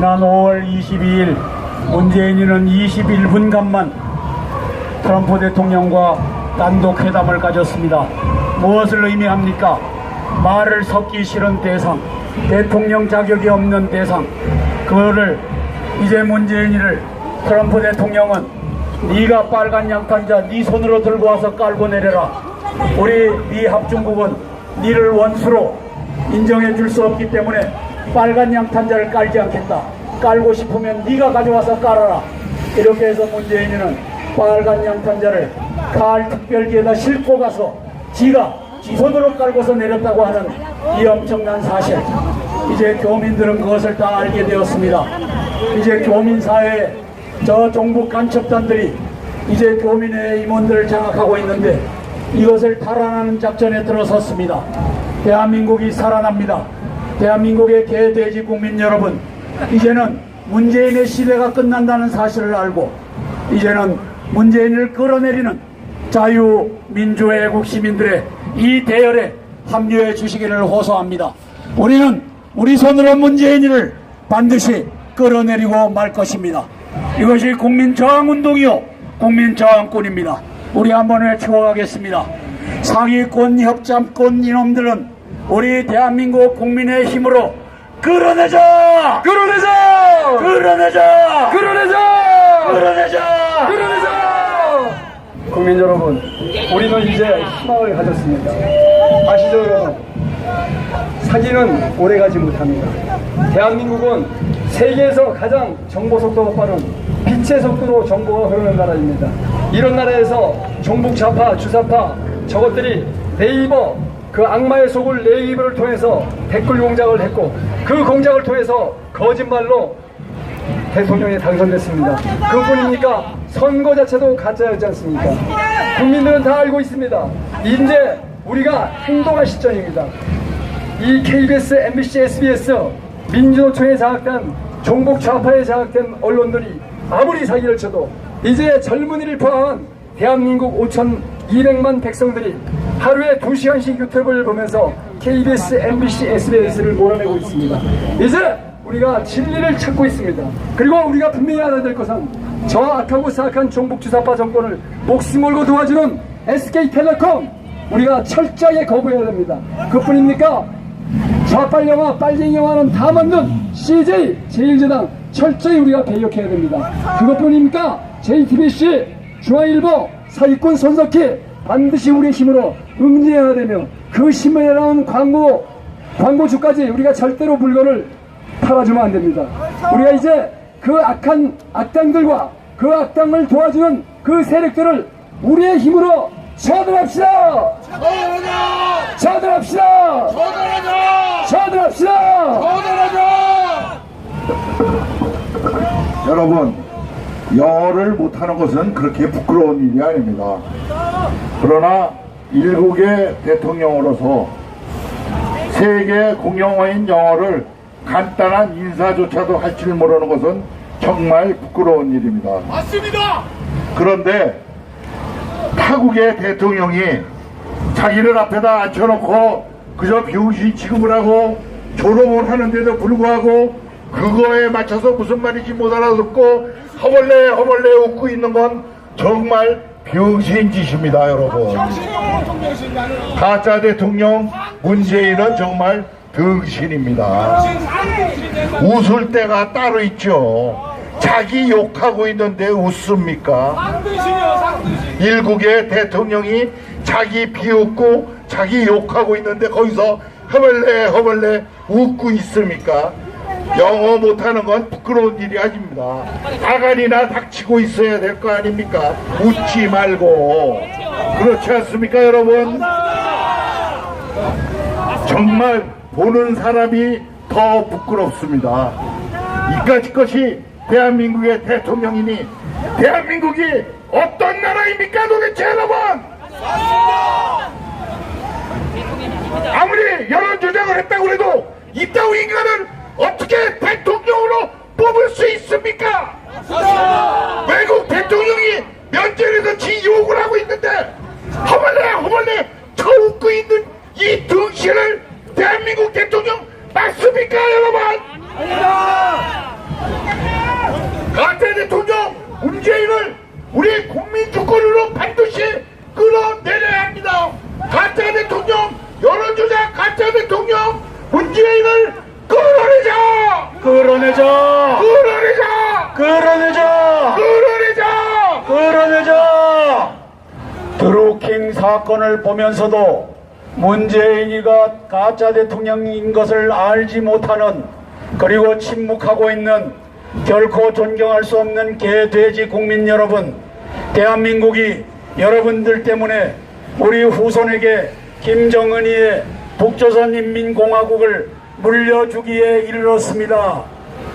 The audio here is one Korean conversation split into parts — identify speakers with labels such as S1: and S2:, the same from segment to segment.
S1: 지난 5월 22일 문재인이는 21분간만 트럼프 대통령과 단독 회담을 가졌습니다. 무엇을 의미합니까? 말을 섞기 싫은 대상, 대통령 자격이 없는 대상, 그거를 이제 문재인이를 트럼프 대통령은 네가 빨간 양탄자 네 손으로 들고 와서 깔고 내려라. 우리 미 합중국은 네를 원수로 인정해 줄 수 없기 때문에 빨간 양탄자를 깔지 않겠다. 깔고 싶으면 네가 가져와서 깔아라. 이렇게 해서 문재인이는 빨간 양탄자를 가을 특별기에다 싣고 가서 지가 지 손으로 깔고서 내렸다고 하는 이 엄청난 사실, 이제 교민들은 그것을 다 알게 되었습니다. 이제 교민사회에 저 종북 간첩단들이 이제 교민의 임원들을 장악하고 있는데 이것을 탈환하는 작전에 들어섰습니다. 대한민국이 살아납니다. 대한민국의 개돼지 국민 여러분, 이제는 문재인의 시대가 끝난다는 사실을 알고 이제는 문재인을 끌어내리는 자유민주의 애국 시민들의 이 대열에 합류해 주시기를 호소합니다. 우리는 우리 손으로 문재인을 반드시 끌어내리고 말 것입니다. 이것이 국민저항운동이요 국민저항권입니다. 우리 한번 외치고 가겠습니다. 사기꾼 협잡꾼 이놈들은 우리 대한민국 국민의 힘으로 끌어내자!
S2: 끌어내자!
S1: 끌어내자!
S2: 끌어내자!
S1: 끌어내자!
S2: 끌어내자! 국민 여러분, 우리는 이제 희망을 가졌습니다. 아시죠 여러분? 사기는 오래가지 못합니다. 대한민국은 세계에서 가장 정보 속도가 빠른 빛의 속도로 정보가 흐르는 나라입니다. 이런 나라에서 종북 좌파, 주사파 저것들이 네이버, 그 악마의 속을 네이버를 통해서 댓글 공작을 했고 그 공작을 통해서 거짓말로 대통령에 당선됐습니다. 그뿐입니까? 선거 자체도 가짜였지 않습니까? 국민들은 다 알고 있습니다. 이제 우리가 행동할 시점입니다. 이 KBS, MBC, SBS, 민주노총에 장악된 종북 좌파에 장악된 언론들이 아무리 사기를 쳐도 이제 젊은이를 포함한 대한민국 5,200만 백성들이 하루에 2시간씩 유튜브를 보면서 KBS, MBC, SBS를 몰아내고 있습니다. 이제 우리가 진리를 찾고 있습니다. 그리고 우리가 분명히 알아야 될 것은 저 악하고 사악한 종북주사파 정권을 목숨 걸고 도와주는 SK텔레콤, 우리가 철저하게 거부해야 됩니다. 그뿐입니까? 좌빨영화, 빨갱이 영화는 다 만든 CJ, 제1제당 철저히 우리가 배격해야 됩니다. 그것뿐입니까? JTBC, 중앙일보, 사기꾼 손석희 반드시 우리의 힘으로 응징해야 되며 그 신문에 나온 광고주까지 우리가 절대로 물건을 팔아주면 안 됩니다. 우리가 이제 그 악한 악당들과 그 악당을 도와주는 그 세력들을 우리의 힘으로 처벌합시다! 처벌합시다! 처벌합시다!
S3: 여러분, 영어를 못하는 것은 그렇게 부끄러운 일이 아닙니다. 그러나 일국의 대통령으로서 세계 공용어인 영어를 간단한 인사조차도 할 줄 모르는 것은 정말 부끄러운 일입니다.
S2: 맞습니다!
S3: 그런데 타국의 대통령이 자기를 앞에다 앉혀놓고 그저 병신 취급을 하고 조롱을 하는데도 불구하고 그거에 맞춰서 무슨 말인지 못 알아듣고 허벌레 웃고 있는 건 정말 병신짓입니다, 여러분. 가짜 대통령 문재인은 정말 병신입니다. 웃을 때가 따로 있죠. 자기 욕하고 있는데 웃습니까? 일국의 대통령이 자기 비웃고 자기 욕하고 있는데 거기서 허벌레 웃고 있습니까? 영어 못하는 건 부끄러운 일이 아닙니다. 아간이나 닥치고 있어야 될 거 아닙니까? 웃지 말고. 그렇지 않습니까, 여러분? 정말 보는 사람이 더 부끄럽습니다. 이까짓 것이 대한민국의 대통령이니 대한민국이 어떤 나라입니까 도대체, 여러분? 아무리 여론조작을 했다고 해도 이따위 인간을 어떻게 대통령으로 뽑을 수 있습니까? 외국 대통령이 면전에서 지 욕을 하고 있는데 허벌레 저 웃고 있는 이 등신을 대한민국 대통령 맞습니까, 여러분?
S1: 끌어내자!
S3: 끌어내자!
S1: 끌어내자! 드루킹 사건을 보면서도 문재인이가 가짜 대통령인 것을 알지 못하는, 그리고 침묵하고 있는 결코 존경할 수 없는 개돼지 국민 여러분, 대한민국이 여러분들 때문에 우리 후손에게 김정은이의 북조선인민공화국을 물려주기에 이르렀습니다.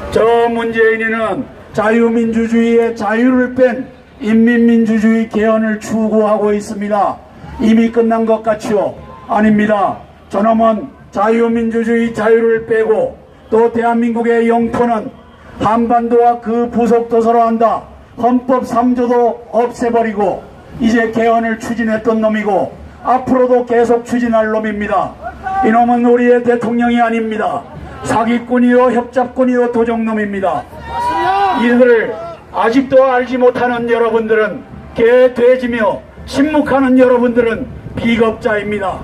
S1: 저 문재인이는 자유민주주의의 자유를 뺀 인민민주주의 개헌을 추구하고 있습니다. 이미 끝난 것 같지요? 아닙니다. 저놈은 자유민주주의 자유를 빼고 또 대한민국의 영토는 한반도와 그 부속도서로 한다. 헌법 3조도 없애버리고 이제 개헌을 추진했던 놈이고 앞으로도 계속 추진할 놈입니다. 이놈은 우리의 대통령이 아닙니다. 사기꾼이요 협잡꾼이요 도적놈입니다. 이들을 아직도 알지 못하는 여러분들은 개돼지며 침묵하는 여러분들은 비겁자입니다.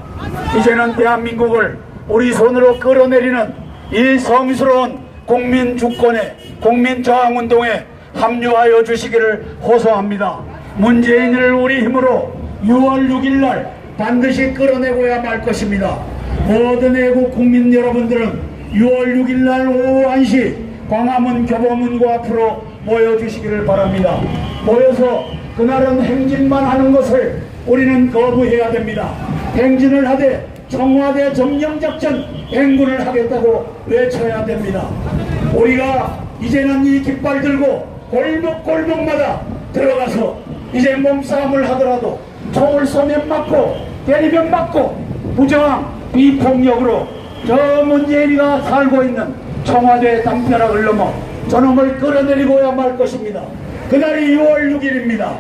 S1: 이제는 대한민국을 우리 손으로 끌어내리는 이 성스러운 국민주권에, 국민저항운동에 합류하여 주시기를 호소합니다. 문재인을 우리 힘으로 6월 6일 날 반드시 끌어내고야 말 것입니다. 모든 애국 국민 여러분들은 6월 6일 날 오후 1시 광화문 교보문고 앞으로 모여주시기를 바랍니다. 모여서 그날은 행진만 하는 것을 우리는 거부해야 됩니다. 행진을 하되 청와대 점령작전 행군을 하겠다고 외쳐야 됩니다. 우리가 이제는 이 깃발 들고 골목골목마다 들어가서 이제 몸싸움을 하더라도 총을 쏘면 맞고 때리면 맞고 부정한 비폭력으로 저 문재인이가 살고 있는 청와대 담벼락을 넘어 저놈을 끌어내리고야 말 것입니다. 그날이 6월 6일입니다.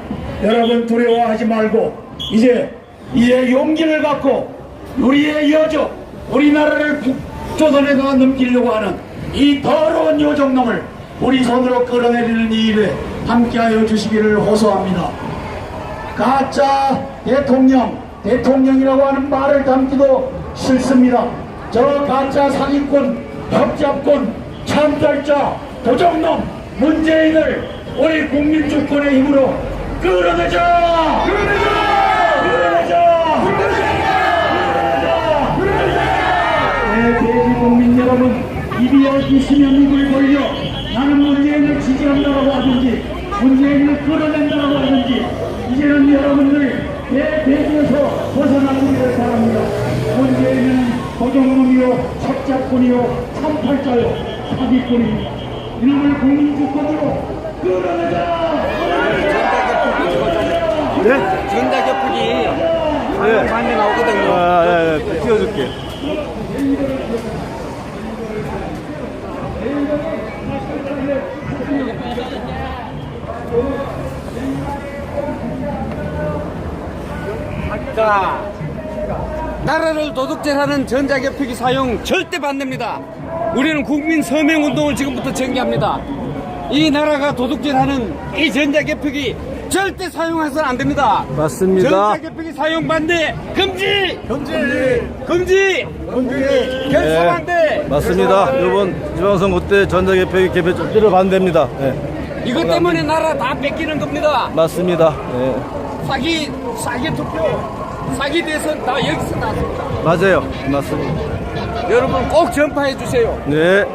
S1: 여러분 두려워하지 말고 이제 용기를 갖고 우리의 여족, 우리나라를 북조선에다가 넘기려고 하는 이 더러운 요정놈을 우리 손으로 끌어내리는 이 일에 함께하여 주시기를 호소합니다. 가짜 대통령이라고 하는 말을 담기도 싫습니다. 저 가짜 사기꾼, 협잡꾼, 참살자, 도적놈 문재인을 우리 국민주권의 힘으로 끌어내자! 네, 돼지 국민 여러분, 입이 얽히시면 입을 벌려 나는 문재인을 지지한다고 하든지 문재인을 끌어낸다고 하든지 이제는 여러분들 돼지에서 벗어나기를 바랍니다. 문재인은 도적놈이요, 첩잡꾼이요, 참팔자요, 사기꾼입니다. 이놈을 국민주권으로 끌어내자!
S4: 네? 전자격투기 많이 나오거든요.
S5: 띄워줄게.
S4: 자, 나라를 도둑질하는 전자격투기 사용 절대 반대입니다. 우리는 국민 서명운동을 지금부터 전개합니다. 이 나라가 도둑질하는 이 전자격투기 절대 사용해서는 안 됩니다.
S5: 맞습니다.
S4: 전자격투기 사용 반대 금지! 금지! 결사 반대!
S5: 맞습니다. 이번 지방선거 때 전자개표기 개표 절대로 반대입니다. 네.
S4: 이것 때문에 나라 다 뺏기는 겁니다.
S5: 맞습니다. 네.
S4: 사기 투표, 사기 대선 다 여기서 나왔습니다.
S5: 맞아요. 맞습니다.
S4: 여러분 꼭 전파해 주세요.
S5: 네.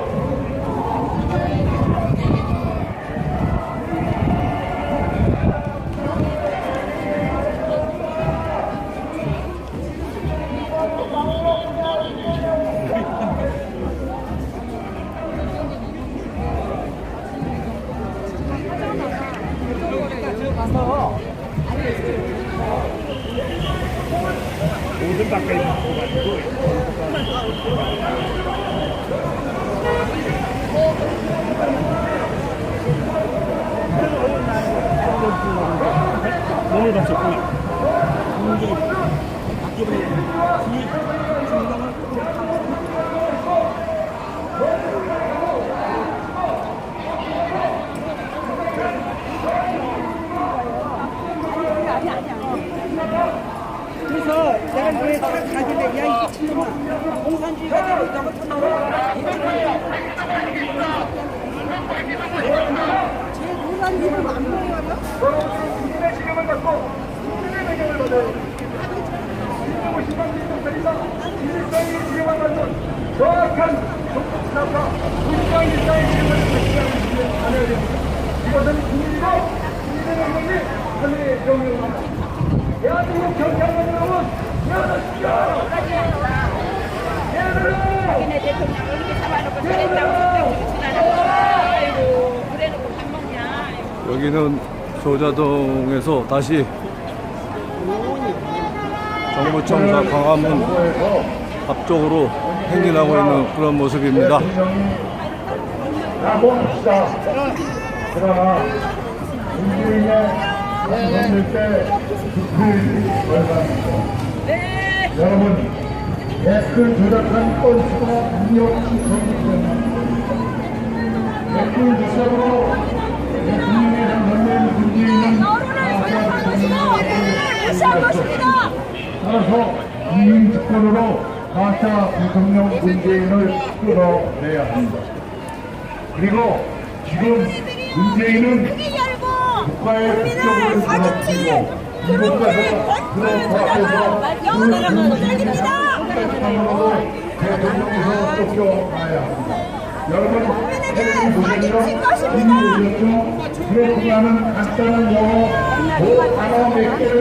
S6: 그래서 내가 너네 딱 가길래 야 이 친구가 공산주의가 되고 있다고 터나와
S2: 이것은 국민이고 국민의 권리 하늘의 명령입니다. 대한민국 경찰관 여러분, 일어나십시오.
S7: 자기네 대통령 이렇게 잡아놓고 저랬다고 아이고 그래놓고 밥 먹냐.
S5: 여기는 조자동에서 다시 정부청사 광화문 앞쪽으로 행진하고 있는 그런 모습입니다.
S3: 라고 합시다. 그러나 문재인의 당선될 때 득표율이 얼마입니까? 여러분, 댓글 조작한 건수가 무력히 정리됩니다. 댓글 조작으로 대통령의 당선된 문재인은 따라서 국민 주권으로 가짜 대통령 문재인을 끌어내야 합니다. 그리고 지금 문재인은 국가의 국격을 무너뜨리고 이곳까지 들어서서 대통령에서 쫓겨나야 합니다. 여러분, 텔레비전 보시면 인물이었죠. 그렇구나는 간단한 영어 단어 몇 개를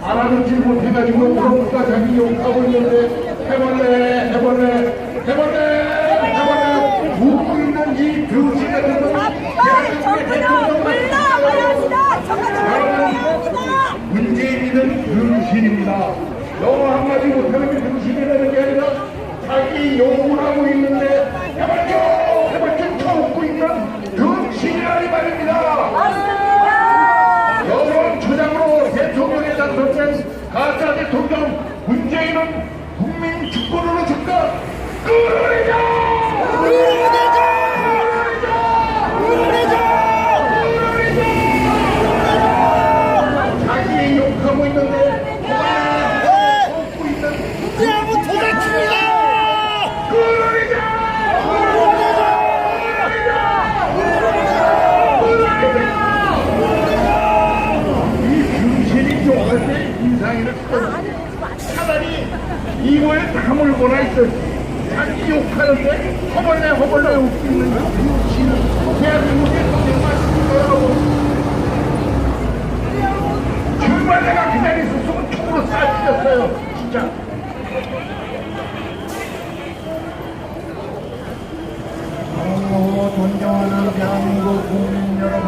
S3: 알아듣지 못해가지고 그것과 자기 욕하고 있는데 해볼래 웃고 있는 이 병신 같은 놈 대한민국의 대통령 문재인이는 병신입니다. 영어 한마디 못하는 게 병신이라는 게 아니라 자기 욕을 하고 있는데 해발교 쳐웃고 있는 병신이라는 말입니다. 여론 조작으로 대통령에 당선된 가짜 대통령 문재인은 국민 주권으로 즉각 끌어내자! 자기 욕하고 있는데 웃고 있는 인상이를 차라리 이거에 다물거나 있어. 자기 욕하는데 허벌레 웃기는 병신은 대한민국의 선생님만 여러분. 정말 내가 그 자리에 있었으면 총으로 쏴주셨어요. 진짜. 사랑하고 존경하는 대한민국 국민 여러분,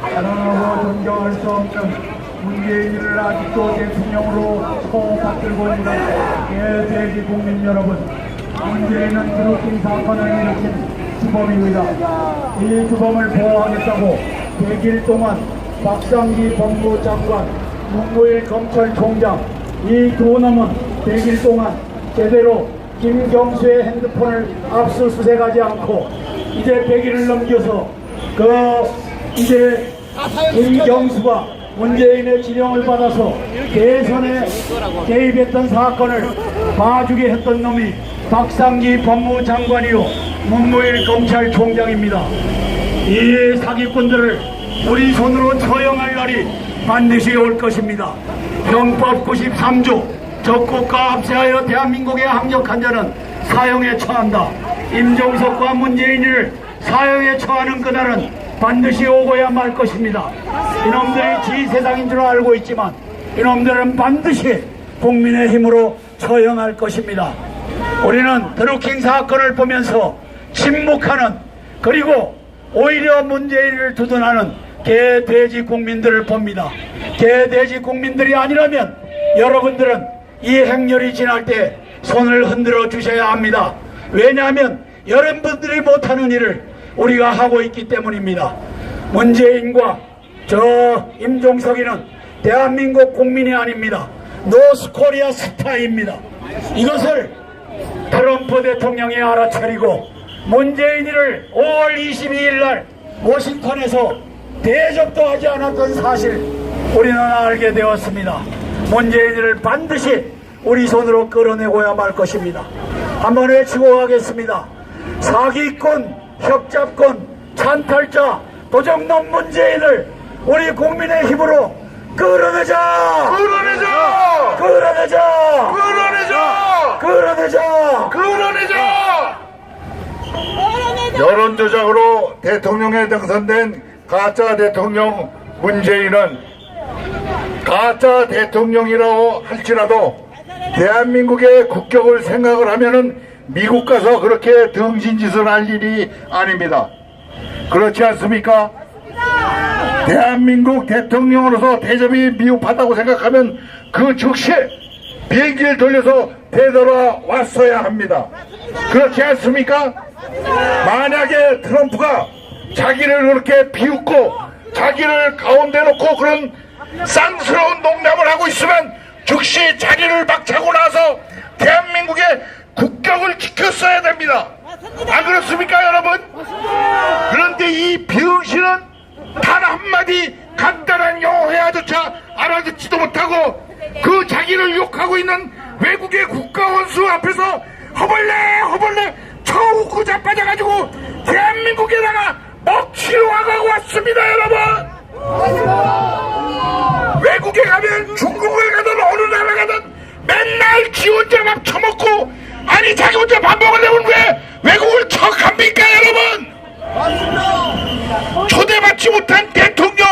S3: 사랑하고 존경할 수 없는 문재인을 아직도 대통령으로 소받들고 있는 대대지 국민 여러분, 문재인은 드루킹 사건을 일으킨 주범입니다. 이 주범을 보호하겠다고 100일 동안 박상기 법무장관, 문무일 검찰총장 이 두 놈은 100일 동안 제대로 김경수의 핸드폰을 압수수색하지 않고 이제 100일을 넘겨서 이제 김경수가 문재인의 지령을 받아서 대선에 개입했던 사건을 봐주게 했던 놈이 박상기 법무장관이요 문무일 검찰총장입니다. 이 사기꾼들을 우리 손으로 처형할 날이 반드시 올 것입니다. 형법 93조 적국과 압세하여 대한민국에 합력한 자는 사형에 처한다. 임종석과 문재인을 사형에 처하는 그날은 반드시 오고야 말 것입니다. 이놈들이 지 세상인 줄 알고 있지만 이놈들은 반드시 국민의 힘으로 처형할 것입니다. 우리는 드루킹 사건을 보면서 침묵하는, 그리고 오히려 문재인을 두둔하는 개돼지 국민들을 봅니다. 개돼지 국민들이 아니라면 여러분들은 이 행렬이 지날 때 손을 흔들어 주셔야 합니다. 왜냐하면 여러분들이 못하는 일을 우리가 하고 있기 때문입니다. 문재인과 임종석이는 대한민국 국민이 아닙니다. 노스코리아 스타입니다. 이것을 트럼프 대통령이 알아차리고 문재인이를 5월 22일 날 워싱턴에서 대접도 하지 않았던 사실 우리는 알게 되었습니다. 문재인이를 반드시 우리 손으로 끌어내고야 말 것입니다. 한번 외치고 가겠습니다. 사기꾼, 협잡꾼, 찬탈자, 도적놈 문재인을 우리 국민의 힘으로 끌어내자! 끌어내자!
S2: 끌어내자!
S3: 끌어내자!
S2: 끌어내자!
S3: 끌어내자!
S7: 끌어내자!
S3: 여론조작으로 대통령에 당선된 가짜 대통령 문재인은 가짜 대통령이라고 할지라도 대한민국의 국격을 생각을 하면은 미국 가서 그렇게 등신짓을 할 일이 아닙니다. 그렇지 않습니까? 대한민국 대통령으로서 대접이 미흡하다고 생각하면 그 즉시 비행기를 돌려서 되돌아왔어야 합니다. 그렇지 않습니까? 만약에 트럼프가 자기를 그렇게 비웃고 자기를 가운데 놓고 그런 쌍스러운 농담을 하고 있으면 즉시 자리를 박차고 나서 대한민국의 국격을 지켰어야 됩니다. 안 그렇습니까, 여러분? 그런데 이 비응신은 단 한마디 간단한 영어 회화조차 알아듣지도 못하고 그 자기를 욕하고 있는 외국의 국가원수 앞에서 허벌레 쳐웃고 자빠져가지고 대한민국에다가 먹튀로 와가고 왔습니다, 여러분. 외국에 가면 중국을 가든 어느 나라 가든 맨날 지 혼자 밥 처먹고 아니 자기 혼자 밥 먹으려면 왜 외국을 척합니까, 여러분? 초대받지 못한 대통령,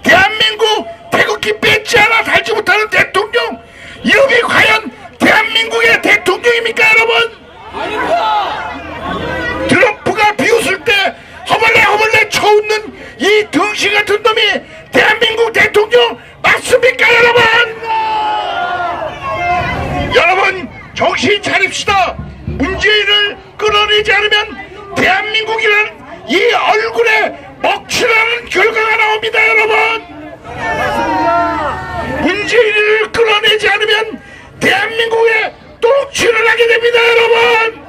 S3: 대한민국 태극기 뺏지 않아 살지 못하는 대통령, 이름이 과연 대한민국의 대통령입니까, 여러분? 트럼프가 비웃을 때 허벌레 쳐웃는 이 등신 같은 놈이 대한민국 대통령 맞습니까, 여러분? 여러분 정신 차립시다. 문재인을 끌어내지 않으면 대한민국이라는 이 얼굴에 먹칠하는 결과가 나옵니다, 여러분. 문재인을 끌어내지 않으면 대한민국에 똥칠을 하게 됩니다, 여러분.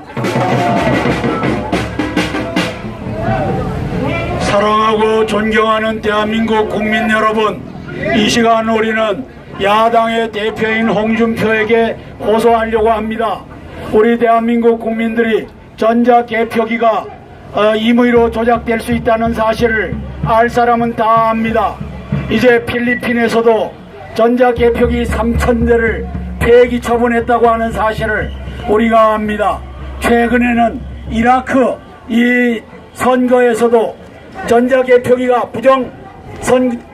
S1: 사랑하고 존경하는 대한민국 국민 여러분, 이 시간 우리는 야당의 대표인 홍준표에게 호소하려고 합니다. 우리 대한민국 국민들이 전자개표기가 임의로 조작될 수 있다는 사실을 알 사람은 다 압니다. 이제 필리핀에서도 전자개표기 3,000대를 폐기 처분했다고 하는 사실을 우리가 압니다. 최근에는 이라크 이 선거에서도 전자개표기가 부정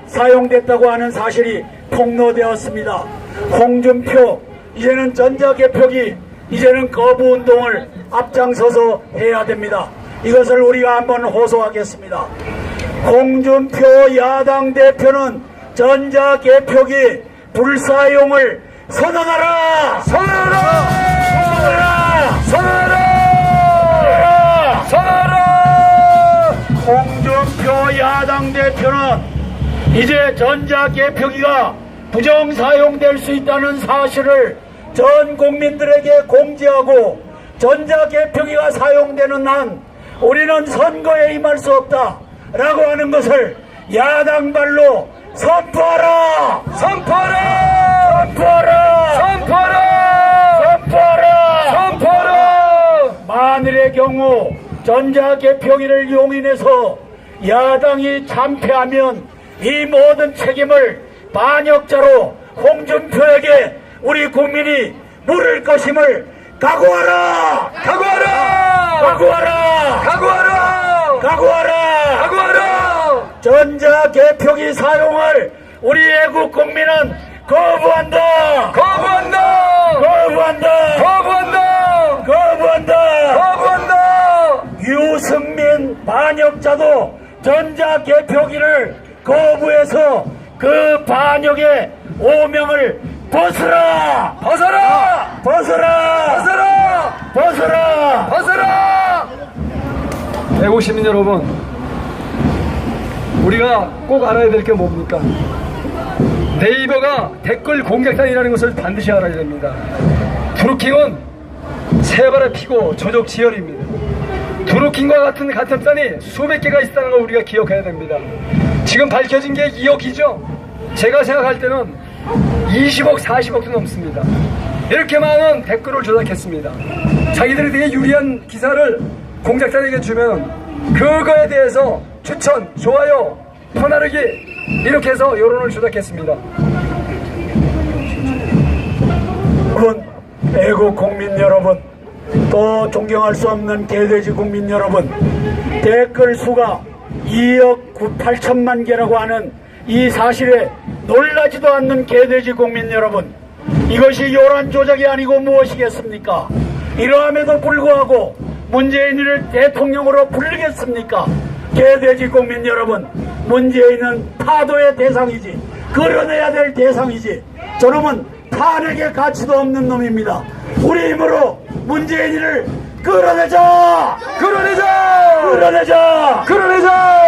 S1: 사용됐다고 하는 사실이 폭로되었습니다. 홍준표, 이제는 전자개표기, 이제는 거부운동을 앞장서서 해야 됩니다. 이것을 우리가 한번 호소하겠습니다. 홍준표 야당 대표는 전자개표기 불사용을 선언하라! 선언하라! 선언하라! 선언하라! 선언하라! 홍준표 야당 대표는 이제 전자개표기가 부정사용될 수 있다는 사실을 전 국민들에게 공지하고 전자개표기가 사용되는 한 우리는 선거에 임할 수 없다 라고 하는 것을 야당발로 선포하라! 선포하라! 선포하라! 선포하라! 선포하라! 선포하라! 만일의 경우 전자개표기를 용인해서 야당이 참패하면 이 모든 책임을 반역자로 홍준표에게 우리 국민이 물을 것임을 각오하라! 각오하라! 각오하라! 각오하라! 각오하라! 각오하라! 전자개표기 사용을 우리 애국 국민은 거부한다! 거부한다! 거부한다! 거부한다! 거부한다! 거부한다! 유승민 반역자도 전자개표기를 거부해서 그 반역의 오명을 벗어라! 벗어라! 벗어라! 벗어라! 벗어라! 벗어라!
S2: 애국 시민 여러분, 우리가 꼭 알아야 될 게 뭡니까? 네이버가 댓글 공격단이라는 것을 반드시 알아야 됩니다. 드루킹은 세 발의 피고 조적 지혈입니다. 드루킹과 같은 가짜단이 수백 개가 있다는 걸 우리가 기억해야 됩니다. 지금 밝혀진 게 2억이죠? 제가 생각할 때는 20억, 40억도 넘습니다. 이렇게 많은 댓글을 조작했습니다. 자기들이 되게 유리한 기사를 공작단에게 주면 그거에 대해서 추천, 좋아요, 퍼나르기 이렇게 해서 여론을 조작했습니다.
S1: 애국 국민 여러분, 또 존경할 수 없는 개돼지 국민 여러분, 댓글 수가 2억 8천만 개라고 하는 이 사실에 놀라지도 않는 개돼지 국민 여러분, 이것이 요란 조작이 아니고 무엇이겠습니까? 이러함에도 불구하고 문재인을 대통령으로 부르겠습니까? 개돼지 국민 여러분, 문재인은 파도의 대상이지, 끌어내야 될 대상이지, 저놈은 탄핵의 가치도 없는 놈입니다. 우리 힘으로 문재인을 끌어내자!
S2: 끌어내자!
S1: 끌어내자!
S2: 끌어내자!